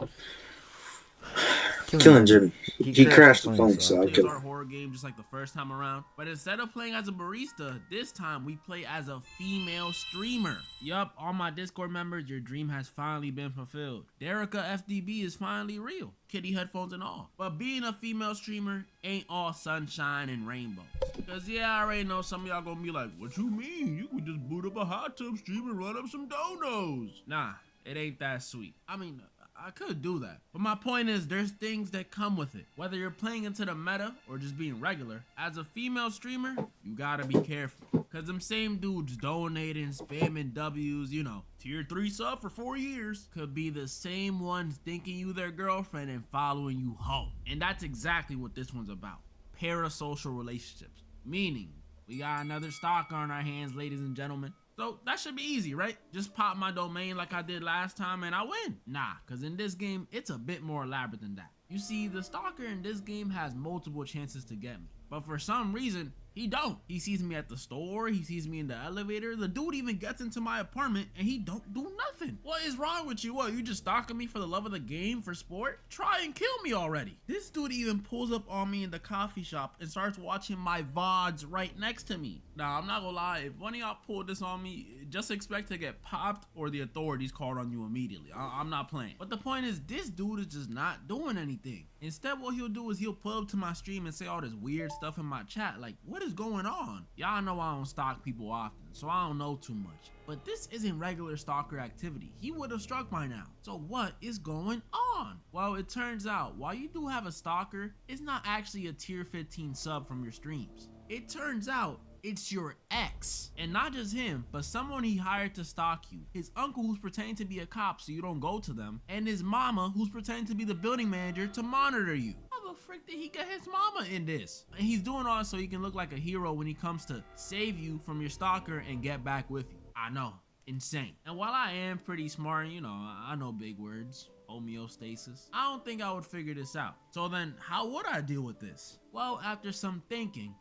Killing Jimmy. He crashed the plane, so I It's killed our him. horror game just like the first time around, but instead of playing as a barista, this time we play as a female streamer. Yup, all my Discord members, your dream has finally been fulfilled. Derica FDB is finally real, kitty headphones and all. But being a female streamer ain't all sunshine and rainbows. Cause yeah, I already know some of y'all gonna be like, what you mean? You could just boot up a hot tub stream and run up some donos. Nah, it ain't that sweet. I mean, I could do that. But my point is, there's things that come with it. Whether you're playing into the meta or just being regular, as a female streamer, you gotta be careful. Cause them same dudes donating, spamming W's, you know, tier 3 sub for 4 years, could be the same ones thinking you their girlfriend and following you home. And that's exactly what this one's about. Parasocial relationships. Meaning, we got another stalker on our hands, ladies and gentlemen. So that should be easy, right? Just pop my domain like I did last time and I win. Nah, cause in this game, it's a bit more elaborate than that. You see, the stalker in this game has multiple chances to get me. But for some reason, He don't. He sees me at the store. He sees me in the elevator. The dude even gets into my apartment and he don't do nothing. What is wrong with you? What, you just stalking me for the love of the game, for sport? Try and kill me already. This dude even pulls up on me in the coffee shop and starts watching my VODs right next to me. Now, I'm not gonna lie. If one of y'all pulled this on me, just expect to get popped or the authorities called on you immediately. I'm not playing. But the point is, this dude is just not doing anything. Instead, what he'll do is he'll pull up to my stream and say all this weird stuff in my chat. Like, what is going on? Y'all know I don't stalk people often, so I don't know too much. But this isn't regular stalker activity. He would have struck by now. So what is going on? Well, it turns out, while you do have a stalker, it's not actually a tier 15 sub from your streams. It turns out, it's your ex. And not just him, but someone he hired to stalk you. His uncle who's pretending to be a cop so you don't go to them. And his mama who's pretending to be the building manager to monitor you. How the frick did he get his mama in this? And he's doing all so he can look like a hero when he comes to save you from your stalker and get back with you. I know, insane. And while I am pretty smart, you know, I know big words. Homeostasis. I don't think I would figure this out. So then how would I deal with this? Well, after some thinking,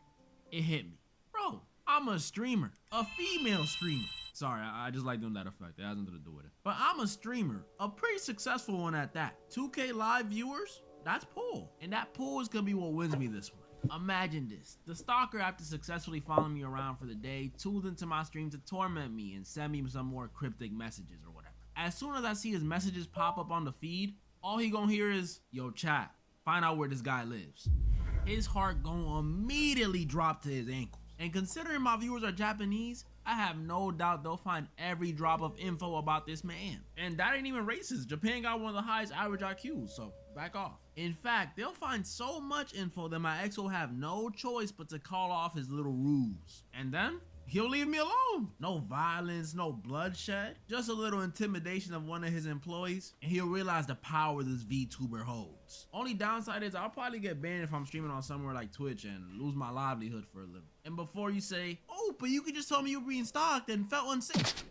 it hit me. Bro, I'm a streamer, a female streamer. Sorry, I just like doing that effect. It has nothing to do with it. But I'm a streamer, a pretty successful one at that. 2K live viewers, that's pool. And that pool is gonna be what wins me this one. Imagine this. The stalker, after successfully following me around for the day, tuned into my stream to torment me and send me some more cryptic messages or whatever. As soon as I see his messages pop up on the feed, all he gonna hear is, yo chat, find out where this guy lives. His heart gonna immediately drop to his ankles. And considering my viewers are Japanese, I have no doubt they'll find every drop of info about this man. And that ain't even racist. Japan got one of the highest average IQs, so back off. In fact, they'll find so much info that my ex will have no choice but to call off his little ruse. And then he'll leave me alone. No violence, no bloodshed, just a little intimidation of one of his employees, and he'll realize the power this VTuber holds. Only downside is I'll probably get banned if I'm streaming on somewhere like Twitch and lose my livelihood for a little. And before you say, oh, but you could just tell me you were being stalked and felt unsafe.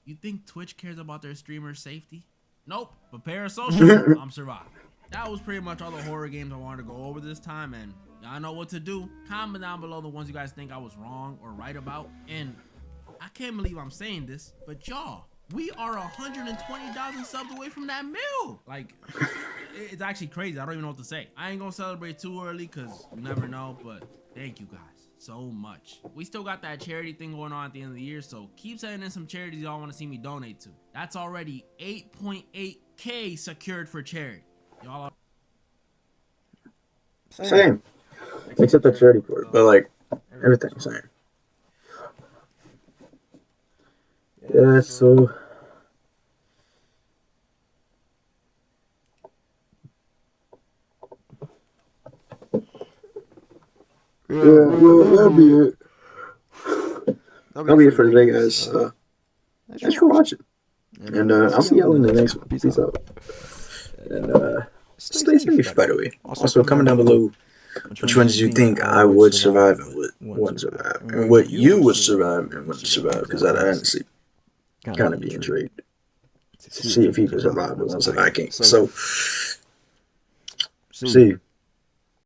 You think Twitch cares about their streamers' safety? Nope, but parasocial, I'm surviving. That was pretty much all the horror games I wanted to go over this time, and y'all know what to do. Comment down below the ones you guys think I was wrong or right about. And I can't believe I'm saying this, but y'all, we are 120,000 subs away from that mil. Like, it's actually crazy. I don't even know what to say. I ain't gonna celebrate too early because you never know, but thank you guys so much. We still got that charity thing going on at the end of the year, so keep sending in some charities y'all want to see me donate to. That's already 8.8K secured for charity. Y'all are Same. Except the charity part, but like everything same. Yeah, so well, that'll be it. That'll be it for today, guys. Thanks for watching, and I'll see y'all in the next one. Peace out, and stay safe. By the way, also comment down below which ones you think I would survive and wouldn't survive, and what you would survive and wouldn't survive, because I'd honestly kind of be intrigued to see if he could survive the ones that I can't. So, see you.